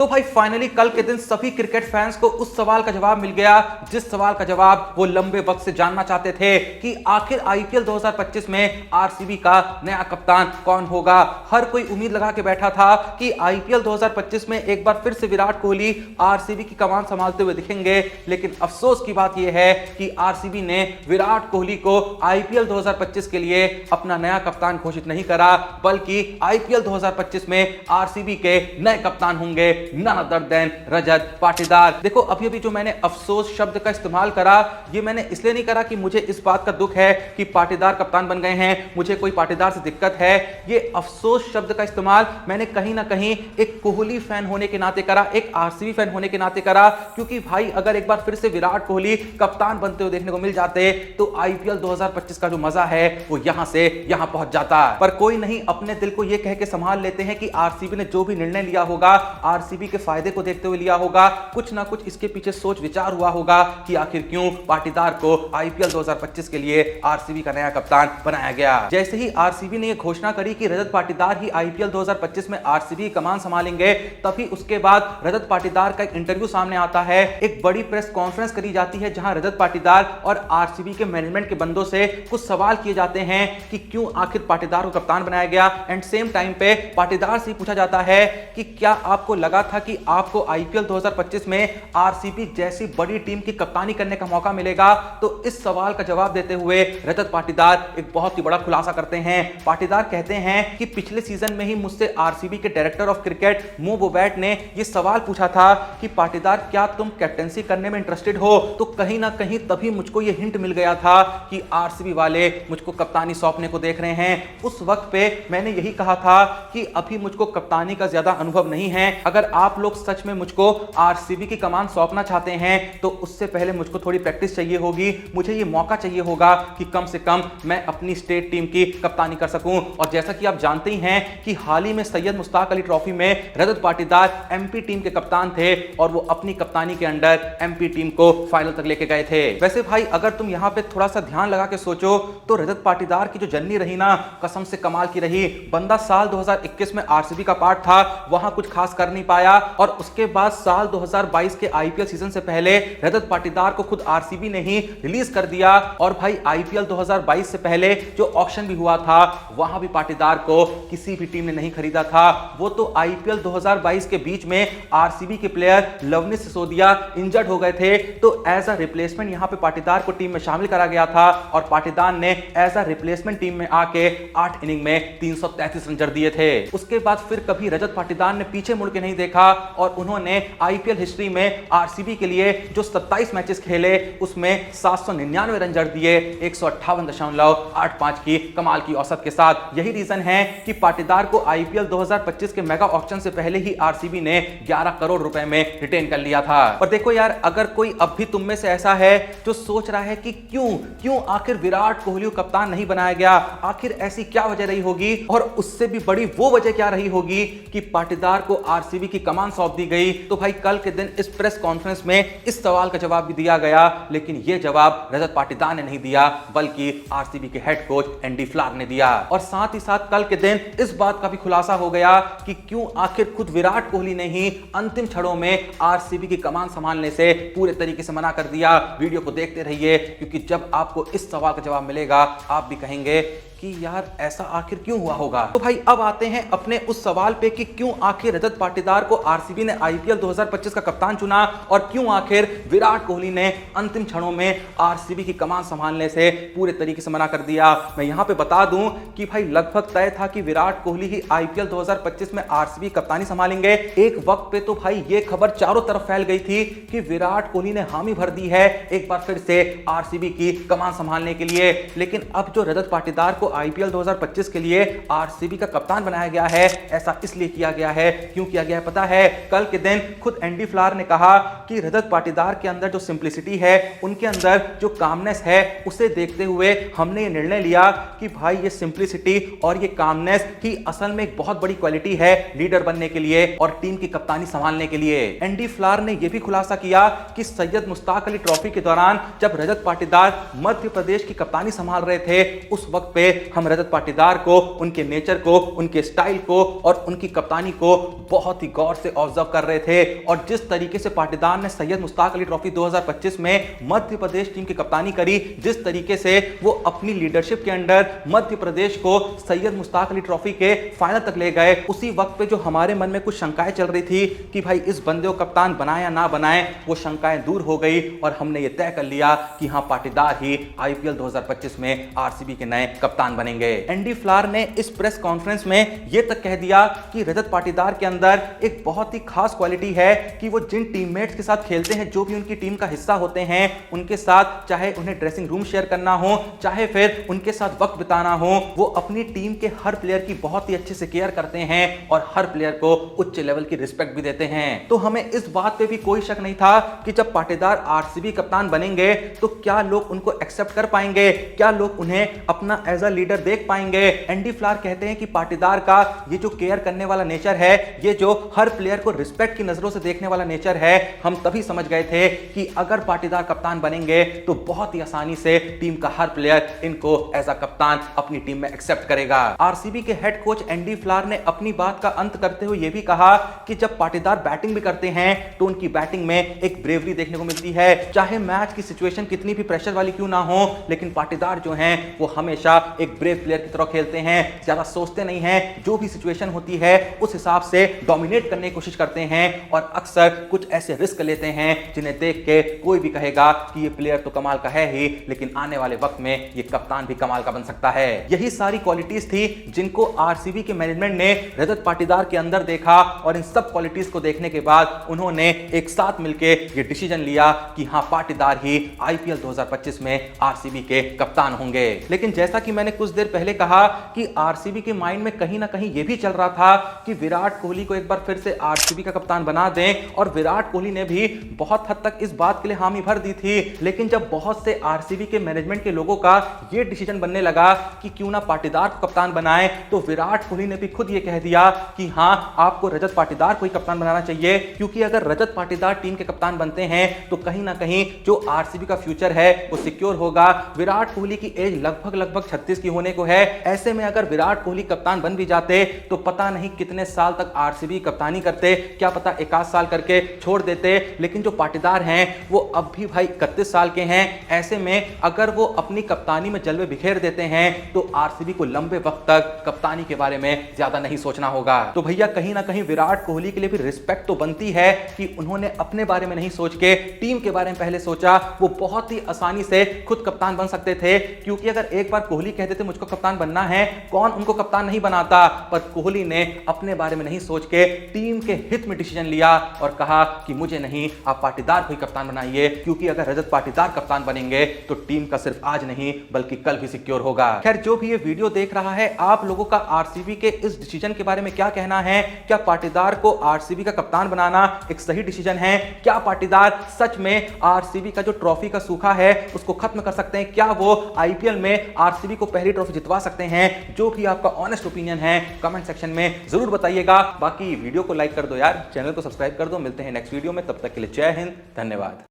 तो भाई फाइनली कल के दिन सभी क्रिकेट फैंस को उस सवाल का जवाब मिल गया जिस सवाल का जवाब वो लंबे वक्त से जानना चाहते थे कि आखिर आईपीएल 2025 में आरसीबी का नया कप्तान कौन होगा। हर कोई उम्मीद लगा के बैठा था कि आईपीएल 2025 में एक बार फिर से विराट कोहली आरसीबी की कमान संभालते हुए दिखेंगे, लेकिन अफसोस की बात यह है कि आरसीबी ने विराट कोहली को आईपीएल 2025 के लिए अपना नया कप्तान घोषित नहीं करा, बल्कि आईपीएल 2025 में आरसीबी के नए कप्तान होंगे none other than Rajat Patidar. देखो अभी अभी जो मैंने अफसोस शब्द का इस्तेमाल करा, ये मैंने इसलिए नहीं करा कि मुझे इस बात का दुख है कि पाटीदार कप्तान बन गए हैं, मुझे कोई पाटीदार से दिक्कत है। ये अफसोस शब्द का इस्तेमाल मैंने कहीं ना कहीं एक कोहली फैन होने के नाते करा, एक आरसीबी फैन होने के नाते करा, क्योंकि भाई अगर एक बार फिर से विराट कोहली कप्तान बनते हुए देखने को मिल जाते तो आईपीएल 2025 का जो मजा है वो यहां से यहां पहुंच जाता। पर कोई नहीं, अपने दिल को ये कह के संभाल लेते हैं कि आरसीबी ने जो भी निर्णय लिया होगा आरसीबी के फायदे को देखते हुए लिया होगा, कुछ ना कुछ इसके पीछे सोच विचार हुआ होगा कि आखिर क्यों पाटीदार को आईपीएल 2025 के लिए आरसीबी का नया कप्तान बनाया गया। जैसे ही आरसीबी ने यह घोषणा करी कि रजत पाटीदार ही आईपीएल 2025 में आरसीबी की कमान संभालेंगे, तभी उसके बाद रजत पाटीदार का एक इंटरव्यू सामने आता है, एक बड़ी प्रेस कॉन्फ्रेंस करी जाती है जहां रजत पाटीदार और आरसीबी के मैनेजमेंट के बंदों से कुछ सवाल किए जाते हैं कि क्यों आखिर पाटीदार को कप्तान बनाया गया। एंड सेम टाइम पे पाटीदार से पूछा जाता है कि क्या आपको लगा था कि आपको आईपीएल 2025 में आरसीबी जैसी बड़ी टीम की कप्तानी करने का मौका मिलेगा। तो इस सवाल का जवाब देते हुए रजत पाटीदार एक बहुत ही बड़ा खुलासा करते हैं। पाटीदार कहते हैं कि पिछले सीजन में ही मुझसे आरसीबी के डायरेक्टर ऑफ क्रिकेट मो बोबैट ने यह सवाल पूछा था कि पाटीदार क्या तुम कैप्टेंसी करने में इंटरेस्टेड हो, तो कहीं ना कहीं तभी मुझको यह हिंट मिल गया था कि आरसीबी वाले मुझको कप्तानी सौंपने को देख रहे हैं। उस वक्त पे मैंने यही कहा था कि अभी मुझको कप्तानी का ज्यादा अनुभव नहीं है, अगर आप लोग सच में मुझको आरसीबी की कमान सौंपना चाहते हैं तो उससे पहले मुझको थोड़ी प्रैक्टिस चाहिए होगी, मुझे ये मौका चाहिए होगा कि कम से कम मैं अपनी स्टेट टीम की कप्तानी कर सकूं। और जैसा कि आप जानते ही हैं कि हाल ही में सैयद मुश्ताक अली ट्रॉफी में रजत पाटीदार एमपी टीम के कप्तान थे और वो अपनी कप्तानी के अंडर एमपी टीम को फाइनल तक लेके गए थे। वैसे भाई अगर तुम यहां पे थोड़ा सा ध्यान लगा के सोचो तो रजत पाटीदार की जो जर्नी रही ना, कसम से कमाल की रही। बंदा साल 2021 में आरसीबी का पार्ट था, वहां कुछ खास कर नहीं पाया, और उसके बाद साल 2022 के आईपीएल सीजन से पहले रजत पाटीदार को खुद आरसीबी ने ही रिलीज कर दिया। और भाई आईपीएल 2022 से पहले जो ऑक्शन भी हुआ था वहां भी पाटीदार को किसी भी टीम ने नहीं खरीदा था। वो तो आईपीएल 2022 के बीच में आरसीबी के प्लेयर लवनीश सिसोदिया इंजर्ड हो गए थे, तो एज अ रिप्लेसमेंट यहां पे पाटीदार को टीम में शामिल करा गया था और पाटीदार ने एज अ रिप्लेसमेंट टीम में आके 8 इनिंग में 333 रन जड़ दिए थे। उसके बाद फिर कभी रजत पाटीदार ने पीछे मुड़ के नहीं देखा और उन्होंने आईपीएल हिस्ट्री में आरसीबी के लिए जो 27 मैचेस खेले उसमें 799 रन जड़ दिए 158.85 की कमाल की औसत के साथ। यही रीजन है कि पाटीदार को आईपीएल 2025 के मेगा ऑक्शन से पहले ही आरसीबी ने 11 करोड़ रुपए में रिटेन कर लिया था। और देखो यार, अगर कोई अब भी तुम में से ऐसा है जो सोच रहा है कि क्यों आखिर विराट कोहली को कप्तान नहीं बनाया गया, आखिर ऐसी क्या वजह रही होगी, और उससे भी बड़ी वो वजह क्या रही होगी कि पाटीदार को आरसीबी की कमान सौंप दी गई, तो भाई कल के दिन इस प्रेस कॉन्फ्रेंस में इस सवाल का जवाब भी दिया गया, लेकिन यह जवाब रजत पाटीदार ने नहीं दिया बल्कि आरसीबी के हेड कोच एंडी फ्लाक ने दिया। और साथ ही साथ कल के दिन इस बात का भी खुलासा हो गया कि क्यों आखिर खुद विराट कोहली ने ही अंतिम क्षणों में आरसीबी की कमान संभालने से पूरे तरीके से मना कर दिया। वीडियो को देखते रहिए, क्योंकि जब आपको इस सवाल का जवाब मिलेगा आप भी कहेंगे कि यार ऐसा आखिर क्यों हुआ होगा। तो भाई अब आते हैं अपने उस सवाल पे कि क्यों आखिर रजत पाटीदार को आरसीबी ने आईपीएल 2025 का कप्तान चुना और क्यों आखिर विराट कोहली ने अंतिम क्षणों में आरसीबी की कमान संभालने से पूरे तरीके से मना कर दिया। मैं यहां पे बता दूं कि भाई लगभग तय था कि विराट कोहली ही आईपीएल 2025 में आरसीबी कप्तानी संभालेंगे। एक वक्त पे तो भाई ये खबर चारों तरफ फैल गई थी कि विराट कोहली ने हामी भर दी है एक बार फिर से आरसीबी की कमान संभालने के लिए। लेकिन अब जो रजत पाटीदार को आईपीएल 2025 के लिए आरसीबी का कप्तान बनाया गया है, ऐसा इसलिए किया गया है, क्यों किया गया है पता है? कल के दिन खुद एंडी फ्लार ने कहा कि रजत पाटीदार के अंदर जो सिंप्लिसिटी है, उनके अंदर जो कामनेस है, उसे देखते हुए हमने ये निर्णय लिया कि भाई ये सिंप्लिसिटी और ये कामनेस ही असल में एक बहुत बड़ी क्वालिटी है लीडर बनने के लिए और टीम की कप्तानी संभालने के लिए। एंडी फ्लार ने यह भी खुलासा किया कि सैयद मुश्ताक अली ट्रॉफी के दौरान जब रजत पाटीदार मध्य प्रदेश की कप्तानी संभाल रहे थे, उस वक्त पे हम रजत पाटीदार को, उनके नेचर को, उनके स्टाइल को और उनकी कप्तानी को बहुत ही गौर से ऑब्जर्व कर रहे थे। और जिस तरीके से पाटीदार ने सैयद मुश्ताक अली ट्रॉफी 2025 में मध्य प्रदेश टीम की कप्तानी करी, जिस तरीके से वो अपनी लीडरशिप के अंडर मध्य प्रदेश को सैयद मुश्ताक अली ट्रॉफी के फाइनल तक ले गए, उसी वक्त पे जो हमारे मन में कुछ शंकाएं चल रही थी कि भाई इस बंदे को कप्तान बनाए या ना बनाए, वो शंकाएं दूर हो गई और हमने ये तय कर लिया कि हाँ, पाटीदार ही आईपीएल 2025 में आरसीबी के नए कप्तान बनेंगे। एंडी फ्लावर ने इस प्रेस कॉन्फ्रेंस में यह तक कह दिया कि रजत पाटीदार के अंदर एक बहुत ही खास क्वालिटी है कि वो जिन टीममेट्स के साथ खेलते हैं, जो भी उनकी टीम का हिस्सा होते हैं, उनके साथ चाहे उन्हें ड्रेसिंग रूम शेयर करना हो, चाहे फिर उनके साथ वक्त बिताना हो, वो अपनी टीम के हर प्लेयर की बहुत ही अच्छे से केयर करते हैं और हर प्लेयर को उच्च लेवल की रिस्पेक्ट भी देते हैं। तो हमें इस बात पे भी कोई शक नहीं था कि जब पाटीदार आरसीबी कप्तान बनेंगे तो क्या लोग उनको एक्सेप्ट कर पाएंगे, क्या लोग उन्हें अपना एज अ लीडर देख पाएंगे। एंडी फ्लावर कहते हैं कि पाटीदार का ये जो केयर करने वाला नेचर है, ये जो हर प्लेयर को रिस्पेक्ट की नजरों से देखने वाला नेचर है, हम तभी समझ गए थे कि अगर पाटीदार कप्तान बनेंगे तो बहुत ही आसानी से टीम का हर प्लेयर इनको एज अ कप्तान अपनी टीम में एक्सेप्ट करेगा। आरसीबी के हेड कोच एंडी फ्लावर ने अपनी बात का अंत करते हुए यह भी कहा कि जब पाटीदार बैटिंग भी करते हैं तो उनकी बैटिंग में एक ब्रेवरी देखने को मिलती है, चाहे मैच की सिचुएशन कितनी भी प्रेशर वाली क्यों ना हो, लेकिन पाटीदार जो हैं वो हमेशा एक ब्रेव प्लेयर की तरह खेलते हैं, ज्यादा सोचते नहीं हैं, जो भी सिचुएशन होती है उस हिसाब से डोमिनेट करने की कोशिश करते हैं और अक्सर कुछ ऐसे रिस्क लेते हैं जिन्हें देख के कोई भी कहेगा कि ये प्लेयर तो कमाल का है ही, लेकिन आने वाले वक्त में ये कप्तान भी कमाल का बन सकता है। यही सारी क्वालिटीज थी जिनको आरसीबी के मैनेजमेंट ने रजत पाटीदार के अंदर देखा और इन सब क्वालिटीज को देखने के बाद उन्होंने एक साथ मिलकर ये डिसीजन लिया कि हाँ, पाटीदार ही आईपीएल 2025 में आरसीबी के कप्तान होंगे। लेकिन जैसा कि मैंने कुछ देर पहले कहा कि आरसीबी के माइंड में कहीं ना कहीं यह भी चल रहा था कि विराट कोहली को एक बार फिर से आरसीबी का कप्तान बना दें, और विराट कोहली ने भी बहुत हद तक इस बात के लिए हामी भर दी थी। लेकिन जब बहुत से आरसीबी के मैनेजमेंट के लोगों का यह डिसीजन बनने लगा कि क्यों ना पाटीदार को कप्तान बनाएं, तो विराट कोहली ने भी खुद ये कह दिया कि हाँ, आपको रजत पाटीदार को ही कप्तान बनाना चाहिए, क्योंकि अगर रजत पाटीदार टीम के कप्तान बनते हैं तो कहीं ना कहीं जो आरसीबी का फ्यूचर है वो सिक्योर होगा। विराट कोहली की एज लगभग 36 की होने को है। ऐसे में अगर विराट कोहली कप्तान बन भी जाते तो पता नहीं कितने साल तक आरसीबी कप्तानी करते, क्या पता 1 साल करके छोड़ देते। लेकिन जो पाटीदार हैं वो अब भी भाई 31 साल के हैं। ऐसे में अगर वो अपनी कप्तानी में जलवे बिखेर देते हैं तो आरसीबी को लंबे वक्त तक कप्तानी के बारे में ज्यादा नहीं सोचना होगा। तो भैया कहीं ना कहीं विराट कोहली के लिए भी रिस्पेक्ट तो बनती है कि उन्होंने अपने बारे में नहीं सोच के टीम के बारे में पहले सोचा। वो बहुत ही आसानी से खुद कप्तान बन सकते थे, क्योंकि अगर एक बार कोहली कहते थे मुझको कप्तान बनना है, कौन उनको कप्तान नहीं बनाता। पर कोहली ने अपने बारे में नहीं सोच के टीम के हित में डिसीजन लिया और कहा कि मुझे नहीं, आप पाटीदार को ही कप्तान बनाइए, क्योंकि अगर रजत पाटीदार कप्तान बनेंगे तो टीम का सिर्फ आज नहीं बल्कि कल भी सिक्योर होगा। खैर, जो भी ये वीडियो देख रहा है, आप लोगों का आरसीबी के इस डिसीजन के बारे में क्या कहना है? क्या पाटीदार को आरसीबी का कप्तान बनाना एक सही डिसीजन है? क्या पाटीदार सच में आरसीबी का जो ट्रॉफी का सूखा है उसको खत्म कर सकते हैं? क्या वो आईपीएल में आरसीबी को पहली ट्रॉफी जितवा सकते हैं? जो भी आपका ऑनेस्ट ओपिनियन है कमेंट सेक्शन में जरूर बताइएगा। बाकी वीडियो को लाइक कर दो यार, चैनल को सब्सक्राइब कर दो। मिलते हैं नेक्स्ट वीडियो में, तब तक के लिए जय हिंद, धन्यवाद।